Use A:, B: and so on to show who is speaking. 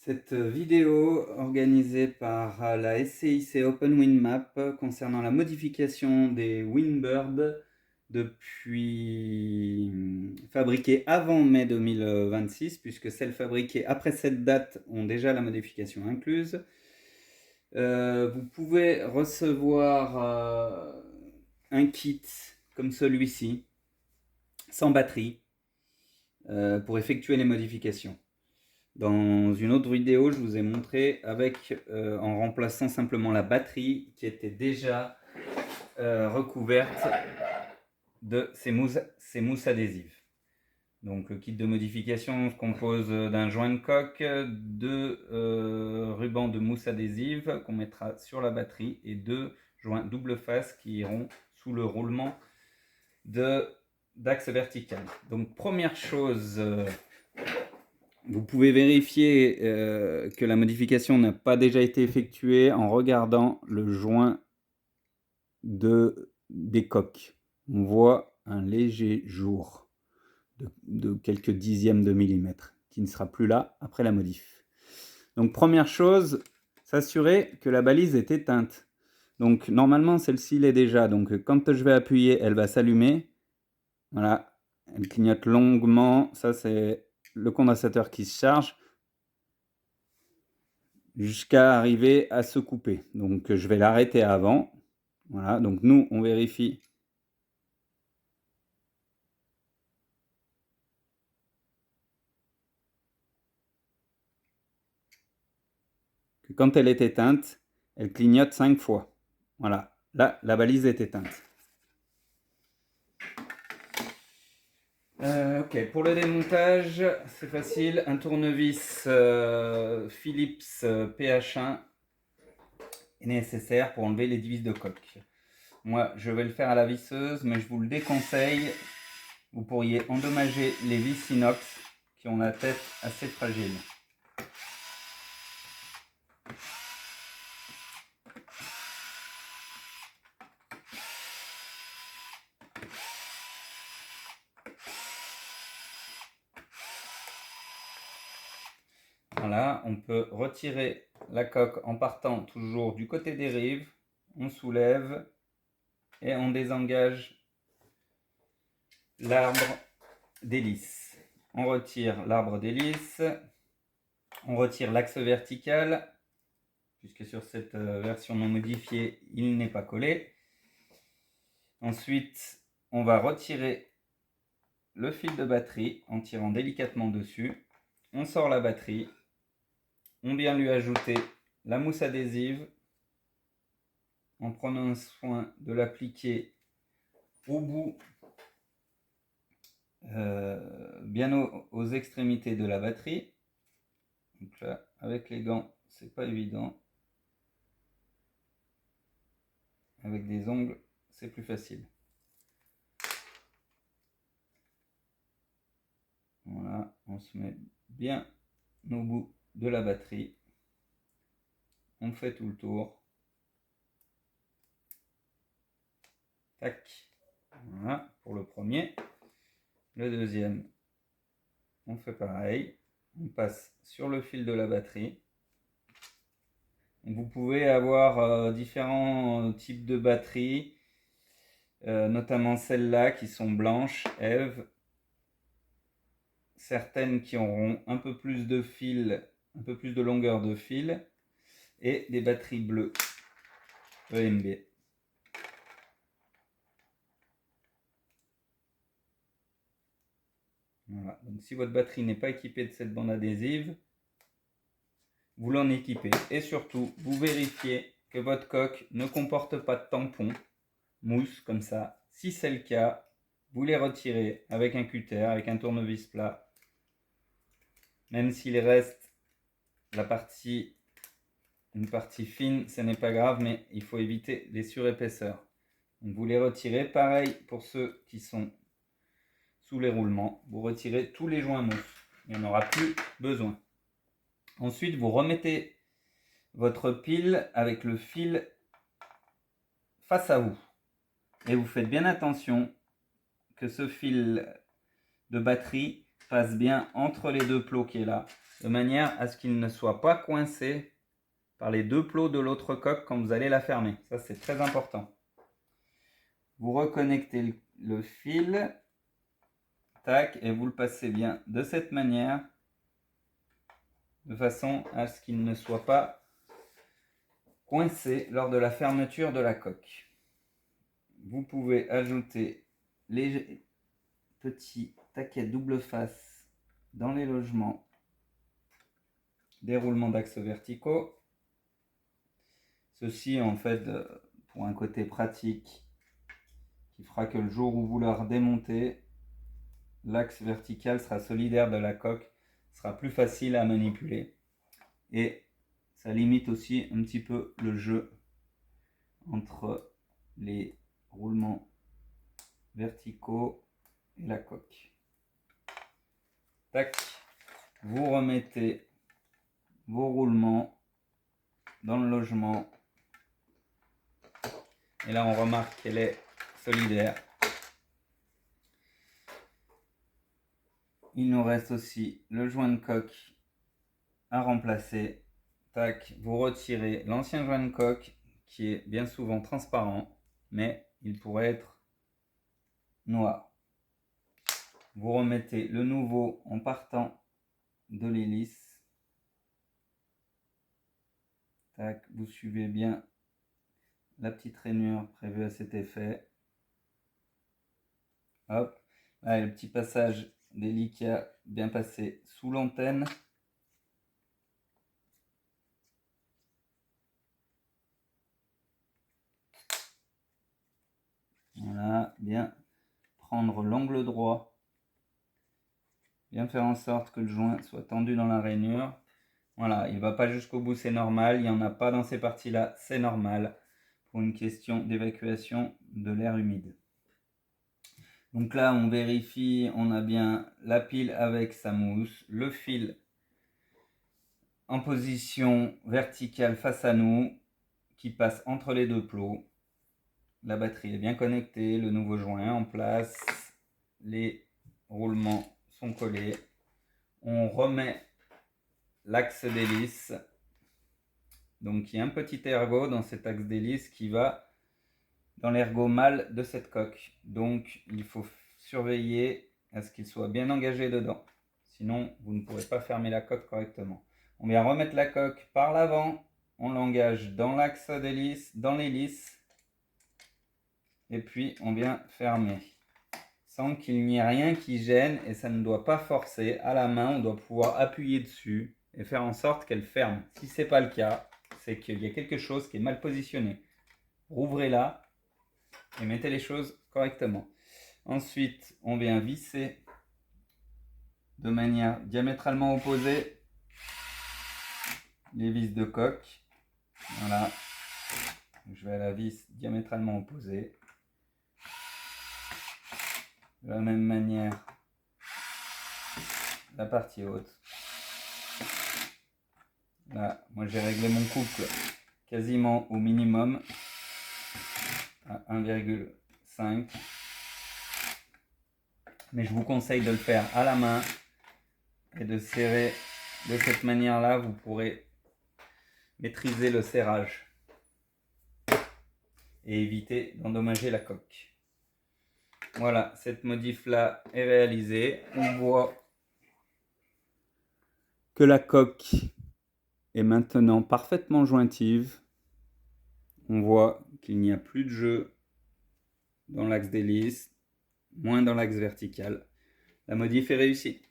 A: Cette vidéo organisée par la SCIC Open Wind Map concernant la modification des Windbird depuis fabriquées avant mai 2026, puisque celles fabriquées après cette date ont déjà la modification incluse. Vous pouvez recevoir un kit comme celui-ci, sans batterie, pour effectuer les modifications. Dans une autre vidéo, je vous ai montré en remplaçant simplement la batterie qui était déjà recouverte de ces mousses adhésives. Donc le kit de modification se compose d'un joint de coque, de rubans de mousse adhésive qu'on mettra sur la batterie et 2 joints double face qui iront sous le roulement d'axe vertical. Donc première chose, vous pouvez vérifier que la modification n'a pas déjà été effectuée en regardant le joint des coques. On voit un léger jour de quelques dixièmes de millimètre qui ne sera plus là après la modif. Donc première chose, s'assurer que la balise est éteinte. Donc normalement celle-ci l'est déjà, donc quand je vais appuyer, elle va s'allumer. Voilà, elle clignote longuement, ça c'est le condensateur qui se charge jusqu'à arriver à se couper. Donc je vais l'arrêter avant. Voilà, donc nous on vérifie que quand elle est éteinte, elle clignote 5 fois. Voilà, là la balise est éteinte. Ok, pour le démontage, c'est facile. Un tournevis Philips PH1 est nécessaire pour enlever les vis de coque. Moi, je vais le faire à la visseuse, mais je vous le déconseille. Vous pourriez endommager les vis inox qui ont la tête assez fragile. Voilà, on peut retirer la coque en partant toujours du côté des rives. On soulève et on désengage l'arbre d'hélice. On retire l'arbre d'hélice. On retire l'axe vertical, puisque sur cette version non modifiée, il n'est pas collé. Ensuite, on va retirer le fil de batterie en tirant délicatement dessus. On sort la batterie. On vient lui ajouter la mousse adhésive en prenant soin de l'appliquer au bout, bien aux extrémités de la batterie. Donc là, avec les gants, c'est pas évident. Avec des ongles, c'est plus facile. Voilà, on se met bien au bout de la batterie. On fait tout le tour. Tac. Voilà, pour le premier. Le deuxième, on fait pareil. On passe sur le fil de la batterie. Vous pouvez avoir différents types de batteries, notamment celles-là qui sont blanches, Eve. Certaines qui auront un peu plus de fil, un peu plus de longueur de fil, et des batteries bleues, EMB. Voilà. Donc si votre batterie n'est pas équipée de cette bande adhésive, vous l'en équipez. Et surtout, vous vérifiez que votre coque ne comporte pas de tampons, mousse comme ça. Si c'est le cas, vous les retirez avec un cutter, avec un tournevis plat. Même s'il reste une partie fine, ce n'est pas grave, mais il faut éviter les surépaisseurs. Donc vous les retirez. Pareil pour ceux qui sont sous les roulements. Vous retirez tous les joints mousse. Il n'y en aura plus besoin. Ensuite, vous remettez votre pile avec le fil face à vous. Et vous faites bien attention que ce fil de batterie passe bien entre les deux plots qui est là, de manière à ce qu'il ne soit pas coincé par les deux plots de l'autre coque quand vous allez la fermer. Ça, c'est très important. Vous reconnectez le fil, tac, et vous le passez bien de cette manière, de façon à ce qu'il ne soit pas coincé lors de la fermeture de la coque. Vous pouvez ajouter les petits taquets double face dans les logements des roulements d'axes verticaux. Ceci, en fait, pour un côté pratique, qui fera que le jour où vous la redémontez, l'axe vertical sera solidaire de la coque, sera plus facile à manipuler. Et ça limite aussi un petit peu le jeu entre les roulements verticaux et la coque. Tac, vous remettez vos roulements dans le logement. Et là, on remarque qu'elle est solidaire. Il nous reste aussi le joint de coque à remplacer. Tac, vous retirez l'ancien joint de coque qui est bien souvent transparent, mais il pourrait être noir. Vous remettez le nouveau en partant de l'hélice. Tac, vous suivez bien la petite rainure prévue à cet effet. Hop, là, le petit passage délicat bien passé sous l'antenne. Voilà, bien prendre l'angle droit, bien faire en sorte que le joint soit tendu dans la rainure. Voilà, il ne va pas jusqu'au bout, c'est normal. Il n'y en a pas dans ces parties-là, c'est normal, pour une question d'évacuation de l'air humide. Donc là, on vérifie, on a bien la pile avec sa mousse, le fil en position verticale face à nous, qui passe entre les deux plots. La batterie est bien connectée, le nouveau joint en place, les roulements sont collés. On remet l'axe d'hélice. Donc il y a un petit ergot dans cet axe d'hélice qui va dans l'ergot mâle de cette coque. Donc il faut surveiller à ce qu'il soit bien engagé dedans. Sinon, vous ne pourrez pas fermer la coque correctement. On vient remettre la coque par l'avant. On l'engage dans l'axe d'hélice, dans l'hélice. Et puis on vient fermer. Sans qu'il n'y ait rien qui gêne et ça ne doit pas forcer. À la main, on doit pouvoir appuyer dessus et faire en sorte qu'elle ferme. Si ce n'est pas le cas, c'est qu'il y a quelque chose qui est mal positionné. Rouvrez-la et mettez les choses correctement. Ensuite, on vient visser de manière diamétralement opposée les vis de coque. Voilà. Je vais à la vis diamétralement opposée. De la même manière, la partie haute. Là, moi j'ai réglé mon couple quasiment au minimum à 1,5. Mais je vous conseille de le faire à la main et de serrer de cette manière-là. Vous pourrez maîtriser le serrage et éviter d'endommager la coque. Voilà, cette modif-là est réalisée. On voit que la coque est maintenant parfaitement jointive. On voit qu'il n'y a plus de jeu dans l'axe d'hélice, moins dans l'axe vertical. La modif est réussie.